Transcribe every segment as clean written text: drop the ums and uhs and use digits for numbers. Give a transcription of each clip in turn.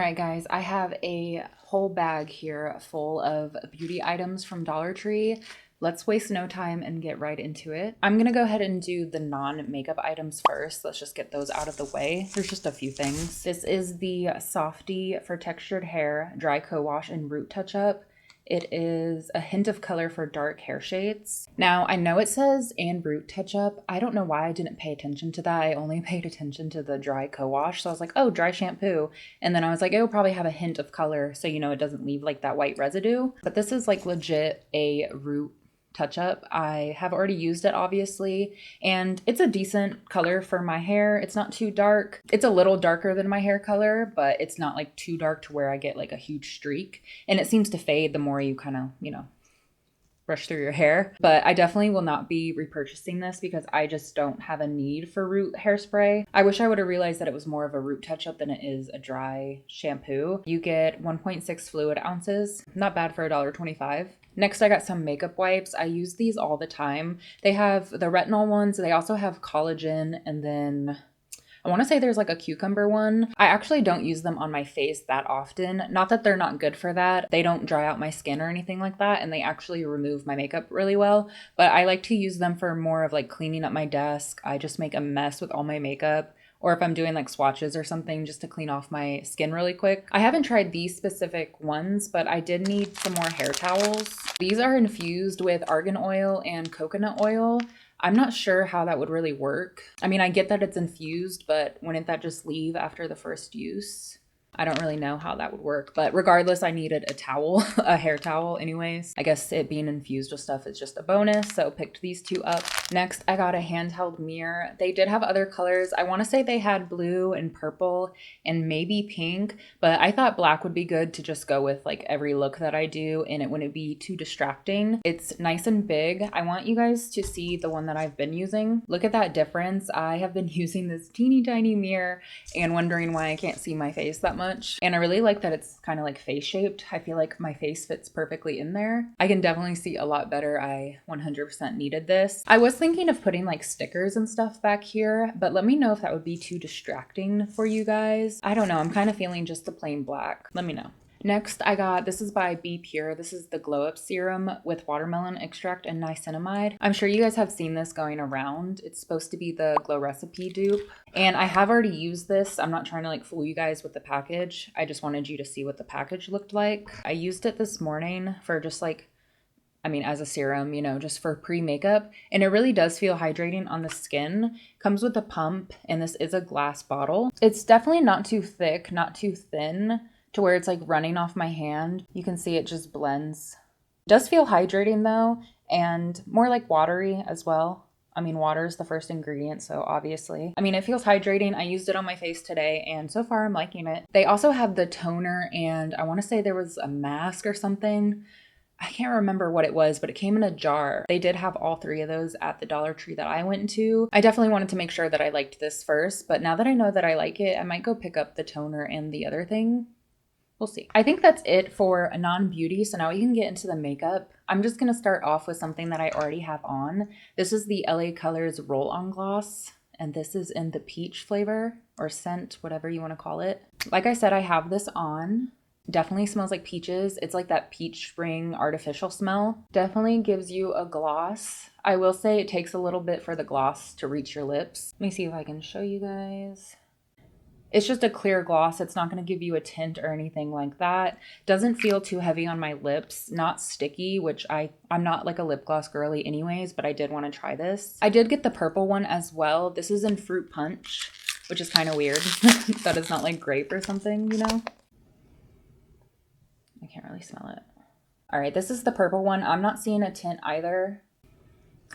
Alright guys, I have a whole bag here full of beauty items from Dollar Tree. Let's waste no time and get right into it. I'm gonna go ahead and do the non-makeup items first. Let's just get those out of the way. There's just a few things. This is the SOFTEE for textured hair, dry co-wash and root touch-up. It is a hint of color for dark hair shades. Now, I know it says and root touch-up. I don't know why I didn't pay attention to that. I only paid attention to the dry co-wash. So I was like, oh, dry shampoo. And then I was like, it'll probably have a hint of color so you know it doesn't leave like that white residue. But this is like legit a root touch-up. I have already used it obviously, and it's a decent color for my hair. It's not too dark. It's a little darker than my hair color, but it's not like too dark to where I get like a huge streak, and it seems to fade the more you kind of, you know, brush through your hair. But I definitely will not be repurchasing this because I just don't have a need for root hairspray. I wish I would have realized that it was more of a root touch-up than it is a dry shampoo. You get 1.6 fluid ounces. Not bad for $1.25. Next, I got some makeup wipes. I use these all the time. They have the retinol ones. They also have collagen, and then I want to say there's like a cucumber one. I actually don't use them on my face that often. Not that they're not good for that. They don't dry out my skin or anything like that, and they actually remove my makeup really well. But I like to use them for more of like cleaning up my desk. I just make a mess with all my makeup. Or if I'm doing like swatches or something just to clean off my skin really quick. I haven't tried these specific ones, but I did need some more hair towels. These are infused with argan oil and coconut oil. I'm not sure how that would really work. I mean, I get that it's infused, but wouldn't that just leave after the first use? I don't really know how that would work, but regardless, I needed a towel, a hair towel anyways. I guess it being infused with stuff is just a bonus, so picked these two up. Next, I got a handheld mirror. They did have other colors. I want to say they had blue and purple and maybe pink, but I thought black would be good to just go with like every look that I do and it wouldn't be too distracting. It's nice and big. I want you guys to see the one that I've been using. Look at that difference. I have been using this teeny tiny mirror and wondering why I can't see my face that much. And I really like that it's kind of like face shaped. I feel like my face fits perfectly in there. I can definitely see a lot better. I 100% needed this. I was thinking of putting like stickers and stuff back here, but let me know if that would be too distracting for you guys. I don't know. I'm kind of feeling just the plain black. Let me know. Next, I got, this is by BPURE. This is the Glow Up Serum with watermelon extract and niacinamide. I'm sure you guys have seen this going around. It's supposed to be the Glow Recipe dupe. And I have already used this. I'm not trying to like fool you guys with the package. I just wanted you to see what the package looked like. I used it this morning for just like, I mean, as a serum, you know, just for pre-makeup. And it really does feel hydrating on the skin. Comes with a pump, and this is a glass bottle. It's definitely not too thick, not too thin, to where it's like running off my hand. You can see it just blends. It does feel hydrating though, and more like watery as well. I mean, water is the first ingredient, so obviously. I mean, it feels hydrating. I used it on my face today, and so far I'm liking it. They also have the toner, and I want to say there was a mask or something. I can't remember what it was, but it came in a jar. They did have all three of those at the Dollar Tree that I went to. I definitely wanted to make sure that I liked this first, but now that I know that I like it, I might go pick up the toner and the other thing. We'll see. I think that's it for a non-beauty. So now we can get into the makeup. I'm just going to start off with something that I already have on. This is the LA Colors Roll-On Gloss. And this is in the peach flavor or scent, whatever you want to call it. Like I said, I have this on. Definitely smells like peaches. It's like that peach spring artificial smell. Definitely gives you a gloss. I will say it takes a little bit for the gloss to reach your lips. Let me see if I can show you guys. It's just a clear gloss. It's not going to give you a tint or anything like that. Doesn't feel too heavy on my lips. Not sticky, which I'm not like a lip gloss girly anyways, but I did want to try this. I did get the purple one as well. This is in Fruit Punch, which is kind of weird that it's not like grape or something, you know? I can't really smell it. All right, this is the purple one. I'm not seeing a tint either.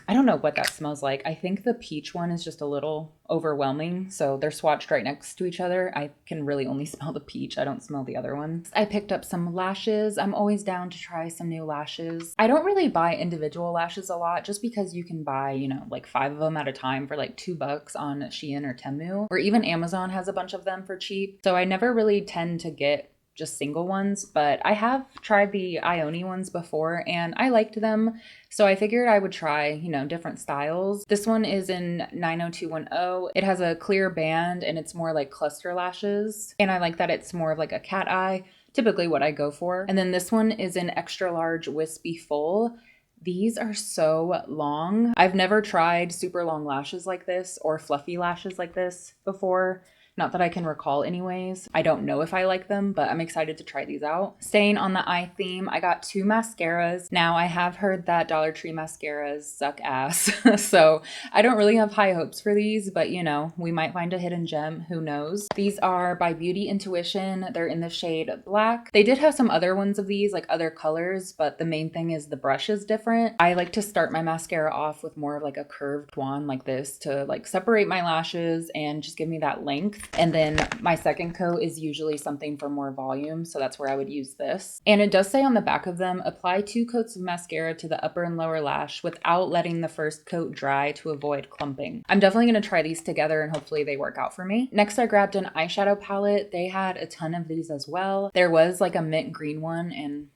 I don't know what that smells like. I think the peach one is just a little overwhelming. So they're swatched right next to each other. I can really only smell the peach. I don't smell the other ones. I picked up some lashes. I'm always down to try some new lashes. I don't really buy individual lashes a lot just because you can buy, you know, like 5 of them at a time for like $2 on Shein or Temu, or even Amazon has a bunch of them for cheap. So I never really tend to get just single ones, but I have tried the IONI ones before and I liked them. So I figured I would try, you know, different styles. This one is in 90210. It has a clear band and it's more like cluster lashes. And I like that it's more of like a cat eye, typically what I go for. And then this one is in extra large wispy full. These are so long. I've never tried super long lashes like this or fluffy lashes like this before. Not that I can recall anyways. I don't know if I like them, but I'm excited to try these out. Staying on the eye theme, I got 2 mascaras. Now I have heard that Dollar Tree mascaras suck ass. So I don't really have high hopes for these, but you know, we might find a hidden gem, who knows. These are by Beauty Intuition. They're in the shade black. They did have some other ones of these, like other colors, but the main thing is the brush is different. I like to start my mascara off with more of like a curved wand like this to like separate my lashes and just give me that length. And then my second coat is usually something for more volume, so that's where I would use this. And it does say on the back of them, apply 2 coats of mascara to the upper and lower lash without letting the first coat dry to avoid clumping. I'm definitely going to try these together and hopefully they work out for me. Next, I grabbed an eyeshadow palette. They had a ton of these as well. There was like a mint green one, and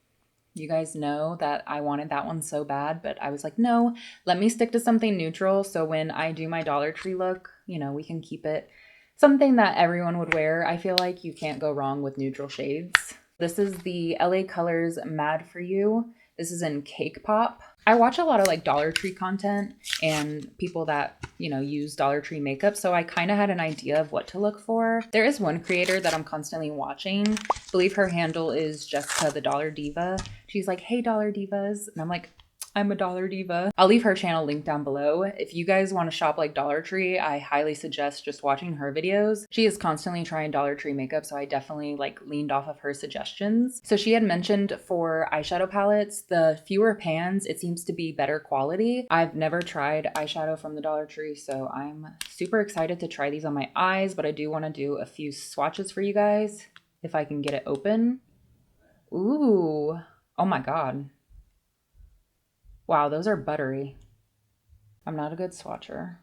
you guys know that I wanted that one so bad, but I was like, no, let me stick to something neutral. So when I do my Dollar Tree look, you know, we can keep it something that everyone would wear. I feel like you can't go wrong with neutral shades. This is the LA Colors Mad For You. This is in Cake Pop. I watch a lot of like Dollar Tree content and people that, you know, use Dollar Tree makeup. So I kind of had an idea of what to look for. There is one creator that I'm constantly watching. I believe her handle is Jessica the Dollar Diva. She's like, hey, Dollar Divas. And I'm like, I'm a Dollar Diva. I'll leave her channel linked down below. If you guys want to shop like Dollar Tree, I highly suggest just watching her videos. She is constantly trying Dollar Tree makeup, so I definitely like leaned off of her suggestions. So she had mentioned for eyeshadow palettes, the fewer pans, it seems to be better quality. I've never tried eyeshadow from the Dollar Tree, so I'm super excited to try these on my eyes, but I do want to do a few swatches for you guys if I can get it open. Ooh, oh my God. Wow, those are buttery. I'm not a good swatcher.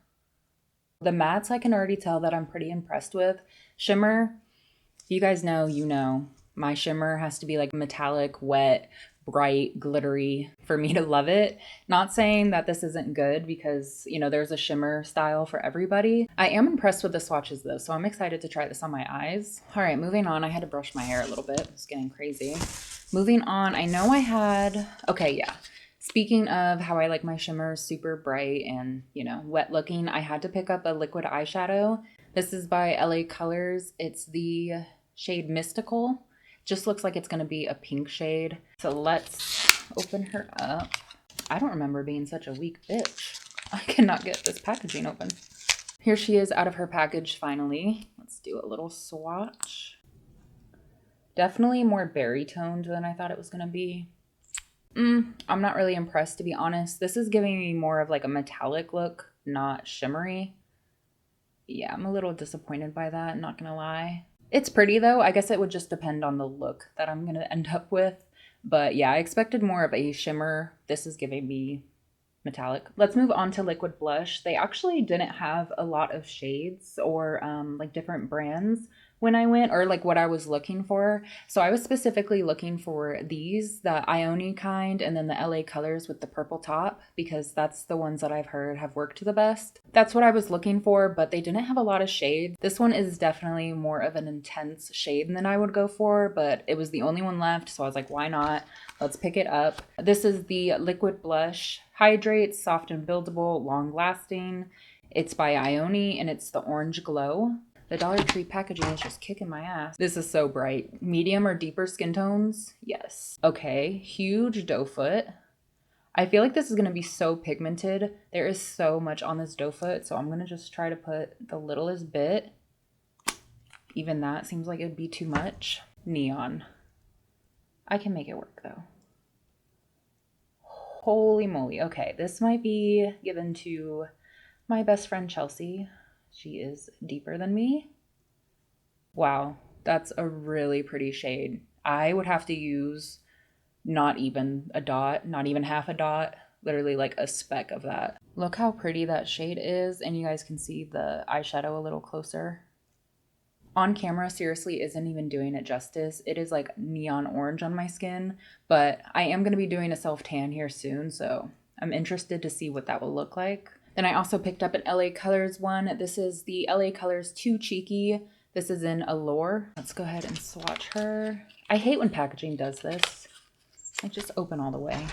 The mattes I can already tell that I'm pretty impressed with. Shimmer, if you guys know, you know. My shimmer has to be like metallic, wet, bright, glittery for me to love it. Not saying that this isn't good because, you know, there's a shimmer style for everybody. I am impressed with the swatches though, so I'm excited to try this on my eyes. All right, moving on. I had to brush my hair a little bit. It's getting crazy. Moving on, I know I had, okay, yeah. Speaking of how I like my shimmers super bright and, you know, wet looking, I had to pick up a liquid eyeshadow. This is by LA Colors. It's the shade Mystical. Just looks like it's going to be a pink shade. So let's open her up. I don't remember being such a weak bitch. I cannot get this packaging open. Here she is out of her package finally. Let's do a little swatch. Definitely more berry toned than I thought it was going to be. I'm not really impressed, to be honest. This is giving me more of like a metallic look, not shimmery. Yeah, I'm a little disappointed by that, not gonna lie. It's pretty though. I guess it would just depend on the look that I'm gonna end up with. But yeah, I expected more of a shimmer. This is giving me metallic. Let's move on to liquid blush. They actually didn't have a lot of shades or like different brands when I went, or like what I was looking for. So I was specifically looking for these, the IONI kind, and then the LA Colors with the purple top, because that's the ones that I've heard have worked the best. That's what I was looking for, but they didn't have a lot of shades. This one is definitely more of an intense shade than I would go for, but it was the only one left, so I was like, why not? Let's pick it up. This is the liquid blush. Hydrates, soft and buildable, long lasting. It's by IONI and it's the Orange Glow. The Dollar Tree packaging is just kicking my ass. This is so bright. Medium or deeper skin tones? Yes. Okay, huge doe foot. I feel like this is gonna be so pigmented. There is so much on this doe foot, so I'm gonna just try to put the littlest bit. Even that seems like it'd be too much. Neon. I can make it work though. Holy moly. Okay, this might be given to my best friend Chelsea. She is deeper than me. Wow, that's a really pretty shade. I would have to use not even a dot, not even half a dot, literally like a speck of that. Look how pretty that shade is, and you guys can see the eyeshadow a little closer. On camera, seriously isn't even doing it justice. It is like neon orange on my skin, but I am going to be doing a self-tan here soon, so I'm interested to see what that will look like. Then I also picked up an LA Colors one. This is the LA Colors Too Cheeky. This is in Allure. Let's go ahead and swatch her. I hate when packaging does this. I just open all the way.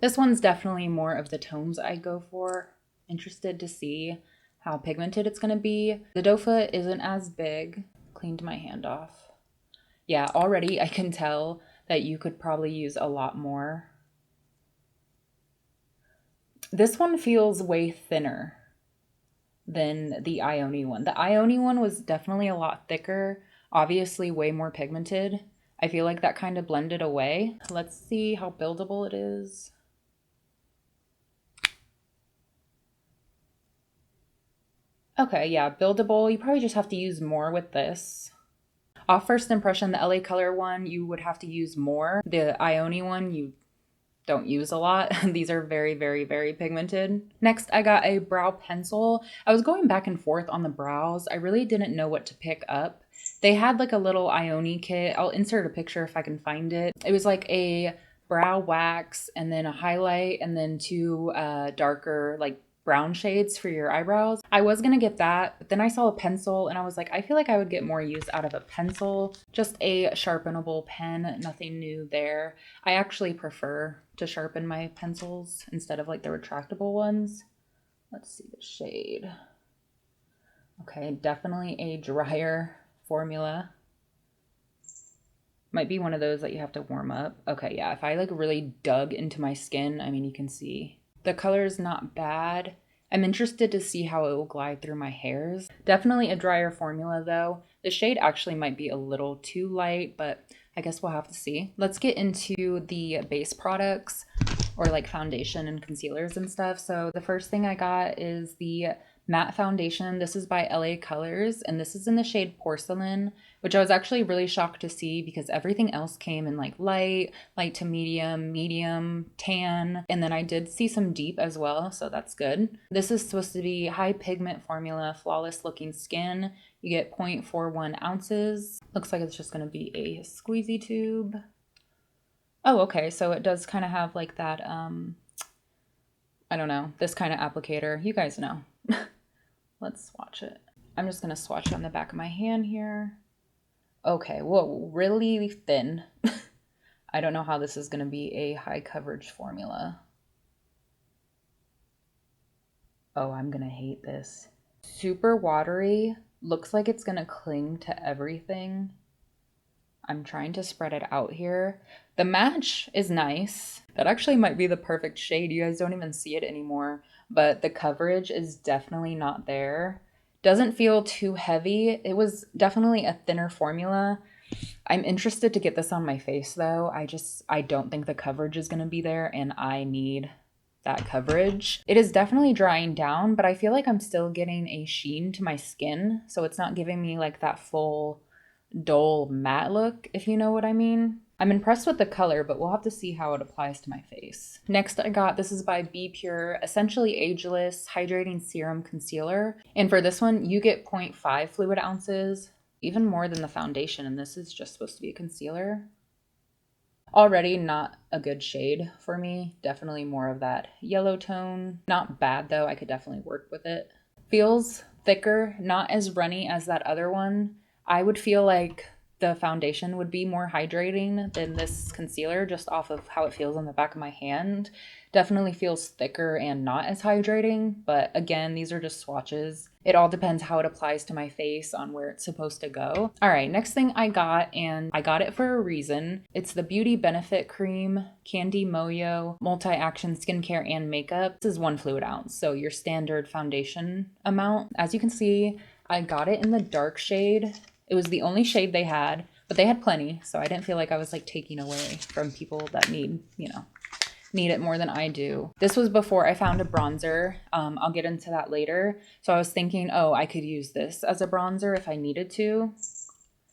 This one's definitely more of the tones I go for. Interested to see how pigmented it's going to be. The doe foot isn't as big. Cleaned my hand off. Yeah, already I can tell that you could probably use a lot more. This one feels way thinner than the IONI one. The IONI one was definitely a lot thicker, obviously way more pigmented. I feel like that kind of blended away. Let's see how buildable it is. Okay, yeah, buildable. You probably just have to use more with this. Off first impression, the LA Color one, you would have to use more. The IONI one, you don't use a lot. These are very, very, very pigmented. Next, I got a brow pencil. I was going back and forth on the brows. I really didn't know what to pick up. They had like a little IONI kit. I'll insert a picture if I can find it. It was like a brow wax and then a highlight and then two darker like brown shades for your eyebrows. I was gonna get that, but then I saw a pencil and I was like, I feel like I would get more use out of a pencil. Just a sharpenable pen, nothing new there. I actually prefer to sharpen my pencils instead of like the retractable ones. Let's see the shade. Okay, definitely a drier formula. Might be one of those that you have to warm up. Okay, yeah, if I like really dug into my skin, I mean, you can see. The color is not bad. I'm interested to see how it will glide through my hairs. Definitely a drier formula though. The shade actually might be a little too light, but I guess we'll have to see. Let's get into the base products or like foundation and concealers and stuff. So the first thing I got is the matte foundation. This is by LA Colors and this is in the shade Porcelain, which I was actually really shocked to see because everything else came in like light to medium, medium, tan, and then I did see some deep as well, so that's good. This is supposed to be high pigment formula, flawless looking skin. You get 0.41 ounces. Looks like it's just going to be a squeezy tube. Oh, okay, so it does kind of have like that, I don't know, this kind of applicator. You guys know. Let's swatch it. I'm just going to swatch it on the back of my hand here. Okay, whoa, really thin. I don't know how this is going to be a high coverage formula. Oh, I'm going to hate this. Super watery. Looks like it's going to cling to everything. I'm trying to spread it out here. The match is nice. That actually might be the perfect shade. You guys don't even see it anymore, but the coverage is definitely not there. Doesn't feel too heavy. It was definitely a thinner formula. I'm interested to get this on my face though. I don't think the coverage is going to be there and I need that coverage. It is definitely drying down, but I feel like I'm still getting a sheen to my skin. So it's not giving me like that full dull matte look, if you know what I mean. I'm impressed with the color, but we'll have to see how it applies to my face. Next I got, this is by BPURE, essentially ageless hydrating serum concealer. And for this one, you get 0.5 fluid ounces, even more than the foundation. And this is just supposed to be a concealer. Already not a good shade for me. Definitely more of that yellow tone. Not bad though, I could definitely work with it. Feels thicker, not as runny as that other one. I would feel like the foundation would be more hydrating than this concealer just off of how it feels on the back of my hand. Definitely feels thicker and not as hydrating, but again, these are just swatches. It all depends how it applies to my face on where it's supposed to go. All right, next thing I got, and I got it for a reason. It's the Beauty Benefit Cream Candy MOYO Multi-Action Skincare and Makeup. This is 1 fluid ounce, so your standard foundation amount. As you can see, I got it in the dark shade. It was the only shade they had, but they had plenty, so I didn't feel like I was like taking away from people that need it more than I do. This was before I found a bronzer. I'll get into that later. So I was thinking, oh, I could use this as a bronzer if I needed to,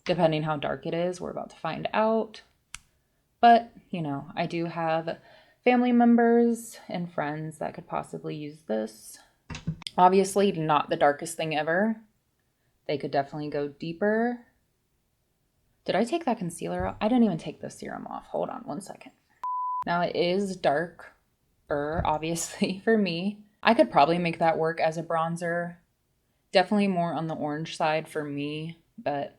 depending how dark it is. We're about to find out. But, you know, I do have family members and friends that could possibly use this. Obviously not the darkest thing ever. They could definitely go deeper. Did I take that concealer off? I didn't even take the serum off. Hold on one second. Now it is darker, obviously, for me. I could probably make that work as a bronzer. Definitely more on the orange side for me, but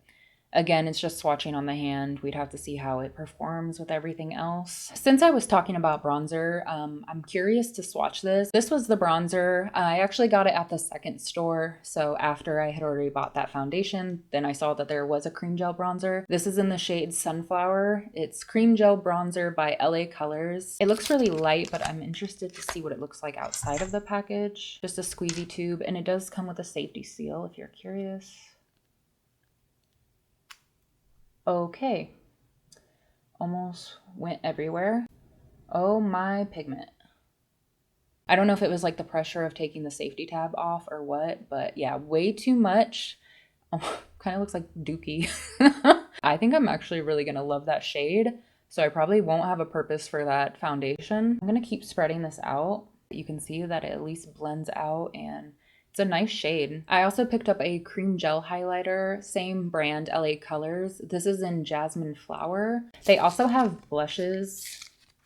again, it's just swatching on the hand. We'd have to see how it performs with everything else. Since I was talking about bronzer, I'm curious to swatch this. This was the bronzer. I actually got it at the second store. So after I had already bought that foundation, then I saw that there was a cream gel bronzer. This is in the shade Sunflower. It's cream gel bronzer by LA Colors. It looks really light, but I'm interested to see what it looks like outside of the package. Just a squeezy tube, and it does come with a safety seal if you're curious. Okay, almost went everywhere. Oh my pigment. I don't know if it was like the pressure of taking the safety tab off or what, but yeah, way too much. Oh, kind of looks like Dookie. I think I'm actually really gonna love that shade, so I probably won't have a purpose for that foundation. I'm gonna keep spreading this out. You can see that it at least blends out and it's a nice shade. I also picked up a cream gel highlighter, same brand, LA Colors. This is in Jasmine Flower. They also have blushes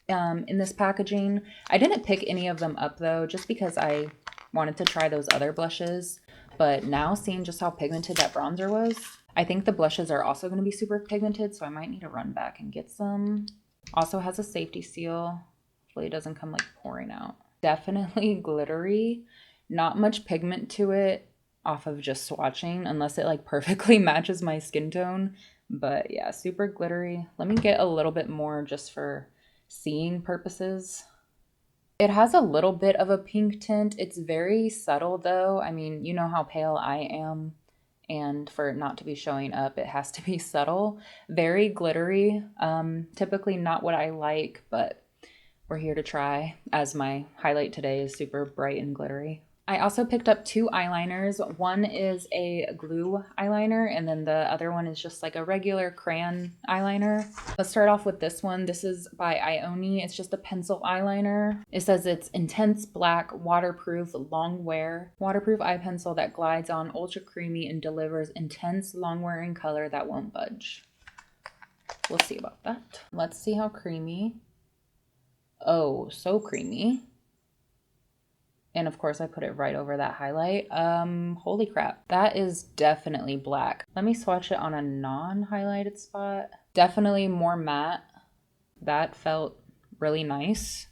in this packaging. I didn't pick any of them up though, just because I wanted to try those other blushes. But now seeing just how pigmented that bronzer was, I think the blushes are also going to be super pigmented, so I might need to run back and get some. Also has a safety seal. Hopefully it doesn't come like pouring out. Definitely glittery. Not much pigment to it off of just swatching, unless it like perfectly matches my skin tone. But yeah, super glittery. Let me get a little bit more just for seeing purposes. It has a little bit of a pink tint. It's very subtle though. I mean, you know how pale I am, and for it not to be showing up, it has to be subtle. Very glittery. Typically not what I like, but we're here to try, as my highlight today is super bright and glittery. I also picked up two eyeliners. One is a glue eyeliner, and then the other one is just like a regular crayon eyeliner. Let's start off with this one. This is by IONI. It's just a pencil eyeliner. It says it's intense black, waterproof, long wear, waterproof eye pencil that glides on, ultra creamy, and delivers intense, long wearing color that won't budge. We'll see about that. Let's see how creamy. Oh, so creamy. And of course I put it right over that highlight. Holy crap. That is definitely black. Let me swatch it on a non-highlighted spot. Definitely more matte. That felt really nice.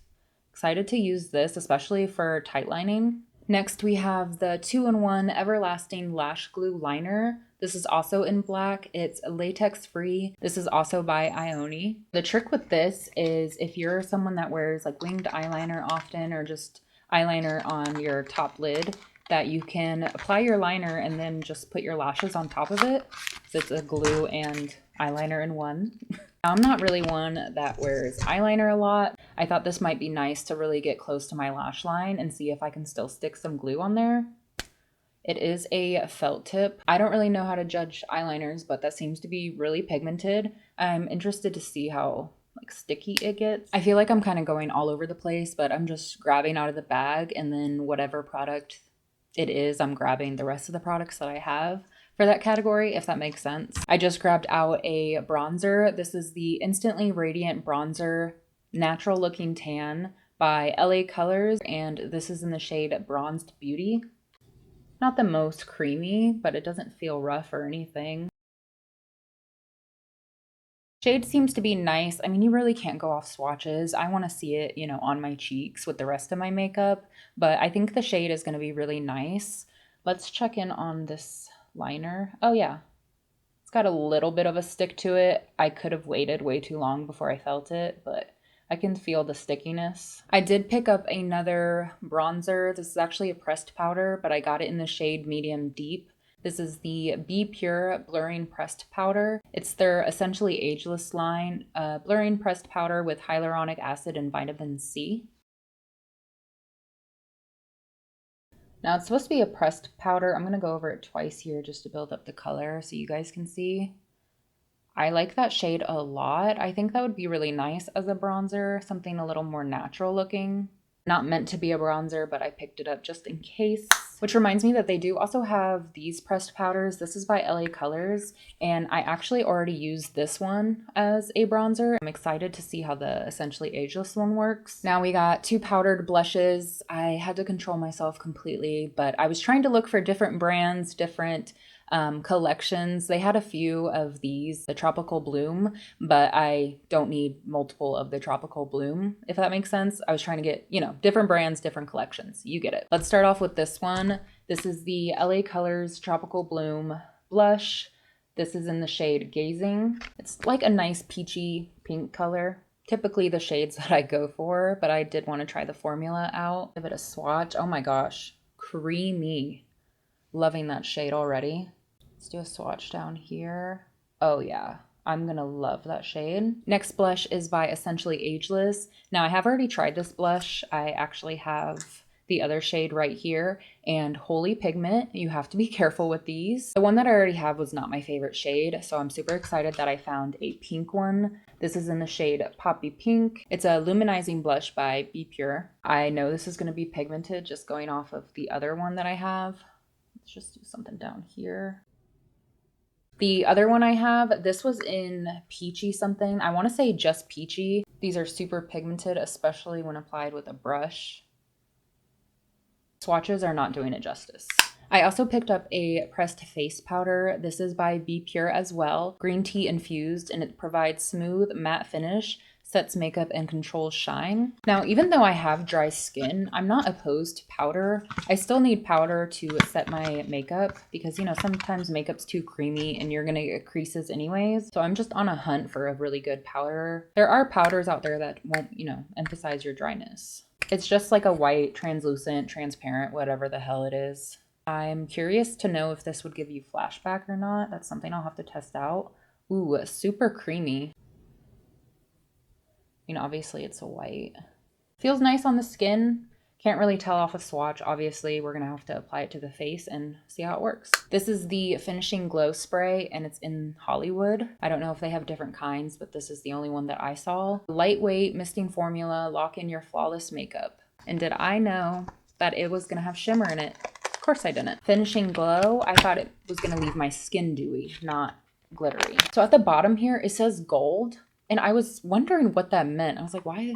Excited to use this, especially for tight lining. Next we have the 2-in-1 Everlasting Lash Glue Liner. This is also in black. It's latex free. This is also by IONI. The trick with this is if you're someone that wears like winged eyeliner often, or just eyeliner on your top lid, that you can apply your liner and then just put your lashes on top of it. So it's a glue and eyeliner in one. I'm not really one that wears eyeliner a lot. I thought this might be nice to really get close to my lash line and see if I can still stick some glue on there. It is a felt tip. I don't really know how to judge eyeliners, but that seems to be really pigmented. I'm interested to see how like sticky it gets. I feel like I'm kind of going all over the place, but I'm just grabbing out of the bag, and then whatever product it is, I'm grabbing the rest of the products that I have for that category, if that makes sense. I just grabbed out a bronzer. This is the Instantly Radiant Bronzer Natural Looking Tan by LA Colors, and this is in the shade Bronzed Beauty. Not the most creamy, but it doesn't feel rough or anything. Shade seems to be nice. I mean, you really can't go off swatches. I want to see it, you know, on my cheeks with the rest of my makeup, but I think the shade is going to be really nice. Let's check in on this liner. Oh yeah, it's got a little bit of a stick to it. I could have waited way too long before I felt it, but I can feel the stickiness. I did pick up another bronzer. This is actually a pressed powder, but I got it in the shade Medium Deep. This is the BPURE Blurring Pressed Powder. It's their essentially ageless line, blurring pressed powder with hyaluronic acid and vitamin C. Now it's supposed to be a pressed powder. I'm gonna go over it twice here just to build up the color so you guys can see. I like that shade a lot. I think that would be really nice as a bronzer, something a little more natural looking. Not meant to be a bronzer, but I picked it up just in case. Which reminds me that they do also have these pressed powders. This is by LA Colors, and I actually already used this one as a bronzer. I'm excited to see how the Essentially Ageless one works. Now we got 2 powdered blushes. I had to control myself completely, but I was trying to look for different brands, different collections. They had a few of these, the Tropical Bloom, but I don't need multiple of the Tropical Bloom, if that makes sense. I was trying to get, you know, different brands, different collections. You get it. Let's start off with this one. This is the LA Colors Tropical Bloom blush. This is in the shade Gazing. It's like a nice peachy pink color. Typically the shades that I go for, but I did want to try the formula out. Give it a swatch. Oh my gosh, creamy. Loving that shade already. Let's do a swatch down here. Oh yeah, I'm gonna love that shade. Next blush is by Essentially Ageless. Now I have already tried this blush. I actually have the other shade right here, and holy pigment, you have to be careful with these. The one that I already have was not my favorite shade, so I'm super excited that I found a pink one. This is in the shade Poppy Pink. It's a luminizing blush by BPURE. I know this is gonna be pigmented just going off of the other one that I have. Let's just do something down here. The other one I have, this was in Peachy something. I want to say just Peachy. These are super pigmented, especially when applied with a brush. Swatches are not doing it justice. I also picked up a pressed face powder. This is by BPURE as well. Green tea infused, and it provides smooth matte finish, sets makeup, and controls shine. Now, even though I have dry skin, I'm not opposed to powder. I still need powder to set my makeup because, you know, sometimes makeup's too creamy and you're gonna get creases anyways. So I'm just on a hunt for a really good powder. There are powders out there that won't, you know, emphasize your dryness. It's just like a white, translucent, transparent, whatever the hell it is. I'm curious to know if this would give you flashback or not. That's something I'll have to test out. Ooh, super creamy. You know, obviously it's a white. Feels nice on the skin. Can't really tell off a swatch. Obviously, we're gonna have to apply it to the face and see how it works. This is the Finishing Glow Spray, and it's in Hollywood. I don't know if they have different kinds, but this is the only one that I saw. Lightweight misting formula, lock in your flawless makeup. And did I know that it was gonna have shimmer in it? Of course I didn't. Finishing Glow, I thought it was gonna leave my skin dewy, not glittery. So at the bottom here, it says gold. And I was wondering what that meant. I was like, why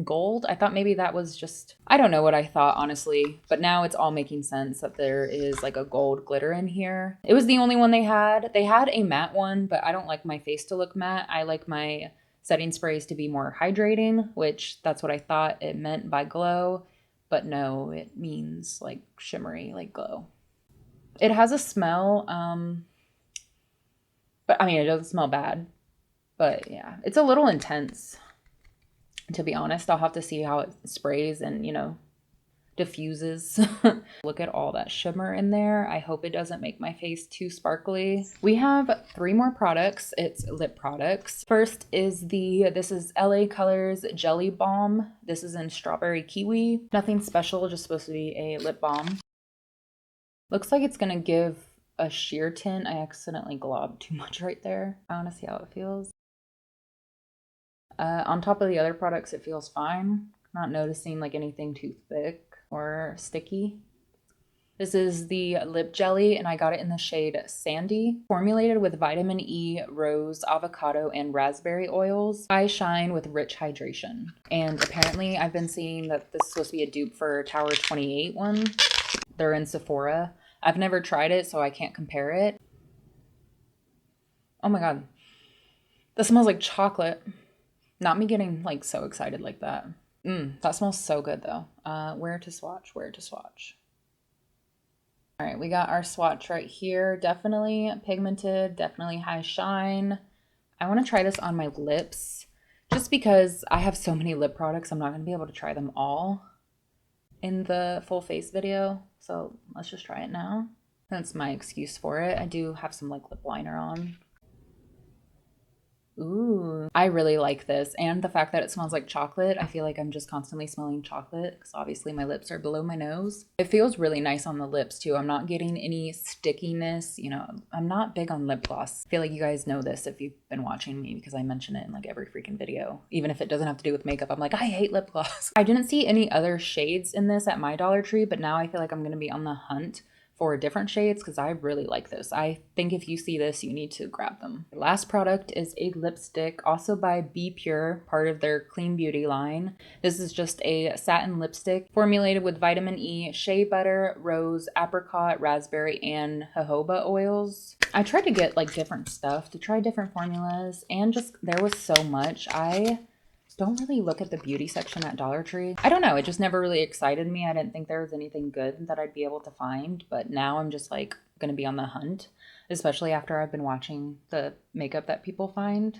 gold? I thought maybe that was just, I don't know what I thought, honestly. But now it's all making sense that there is like a gold glitter in here. It was the only one they had. They had a matte one, but I don't like my face to look matte. I like my setting sprays to be more hydrating, which that's what I thought it meant by glow. But no, it means like shimmery, like glow. It has a smell, but I mean, it doesn't smell bad. But yeah, it's a little intense, to be honest. I'll have to see how it sprays and, you know, diffuses. Look at all that shimmer in there. I hope it doesn't make my face too sparkly. We have 3 more products. It's lip products. First is this is LA Colors Jelly Balm. This is in Strawberry Kiwi. Nothing special, just supposed to be a lip balm. Looks like it's gonna give a sheer tint. I accidentally globbed too much right there. I wanna see how it feels. On top of the other products, it feels fine. Not noticing like anything too thick or sticky. This is the lip jelly, and I got it in the shade Sandy. Formulated with vitamin E, rose, avocado, and raspberry oils. Eyes shine with rich hydration. And apparently I've been seeing that this is supposed to be a dupe for Tower 28 one. They're in Sephora. I've never tried it, so I can't compare it. Oh my god. This smells like chocolate. Not me getting like so excited like that. That smells so good though. Where to swatch? Where to swatch? All right, we got our swatch right here. Definitely pigmented, definitely high shine. I want to try this on my lips just because I have so many lip products. I'm not going to be able to try them all in the full face video. So let's just try it now. That's my excuse for it. I do have some like lip liner on. Ooh. love. I really like this, and the fact that it smells like chocolate. I feel like I'm just constantly smelling chocolate because obviously my lips are below my nose. It feels really nice on the lips too. I'm not getting any stickiness. You know, I'm not big on lip gloss. I feel like you guys know this if you've been watching me because I mention it in like every freaking video. Even if it doesn't have to do with makeup, I'm like, I hate lip gloss. I didn't see any other shades in this at my Dollar Tree, but now I feel like I'm gonna be on the hunt for different shades because I really like this. I think if you see this, you need to grab them. The last product is a lipstick, also by BPURE, part of their Clean Beauty line. This is just a satin lipstick formulated with vitamin E, shea butter, rose, apricot, raspberry, and jojoba oils. I tried to get like different stuff to try different formulas, and just there was so much. I don't really look at the beauty section at Dollar Tree. I don't know, it just never really excited me. I didn't think there was anything good that I'd be able to find, but now I'm just like gonna be on the hunt, especially after I've been watching the makeup that people find.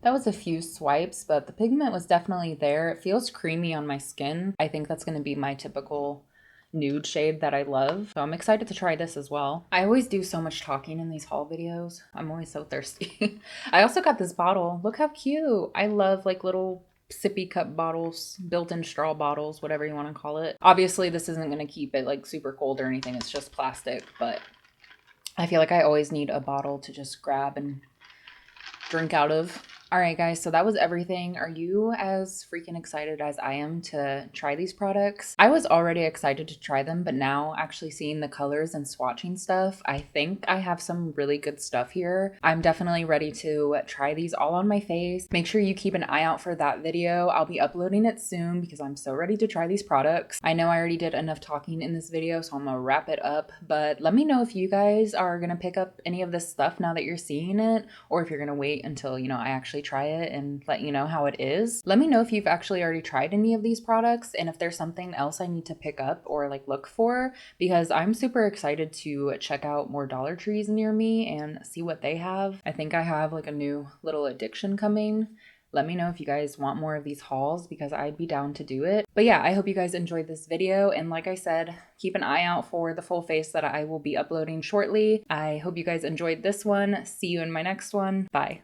That was a few swipes, but the pigment was definitely there. It feels creamy on my skin. I think that's gonna be my typical nude shade that I love. So I'm excited to try this as well. I always do so much talking in these haul videos. I'm always so thirsty. I also got this bottle. Look how cute. I love like little sippy cup bottles, built-in straw bottles, whatever you want to call it. Obviously this isn't going to keep it like super cold or anything. It's just plastic, but I feel like I always need a bottle to just grab and drink out of. All right, guys, so that was everything. Are you as freaking excited as I am to try these products? I was already excited to try them, but now actually seeing the colors and swatching stuff, I think I have some really good stuff here. I'm definitely ready to try these all on my face. Make sure you keep an eye out for that video. I'll be uploading it soon because I'm so ready to try these products. I know I already did enough talking in this video, so I'm gonna wrap it up, but let me know if you guys are gonna pick up any of this stuff now that you're seeing it, or if you're gonna wait until, you know, I actually try it and let you know how it is. Let me know if you've actually already tried any of these products and if there's something else I need to pick up or like look for, because I'm super excited to check out more Dollar Trees near me and see what they have. I think I have like a new little addiction coming. Let me know if you guys want more of these hauls because I'd be down to do it. But yeah, I hope you guys enjoyed this video. And like I said, keep an eye out for the full face that I will be uploading shortly. I hope you guys enjoyed this one. See you in my next one. Bye.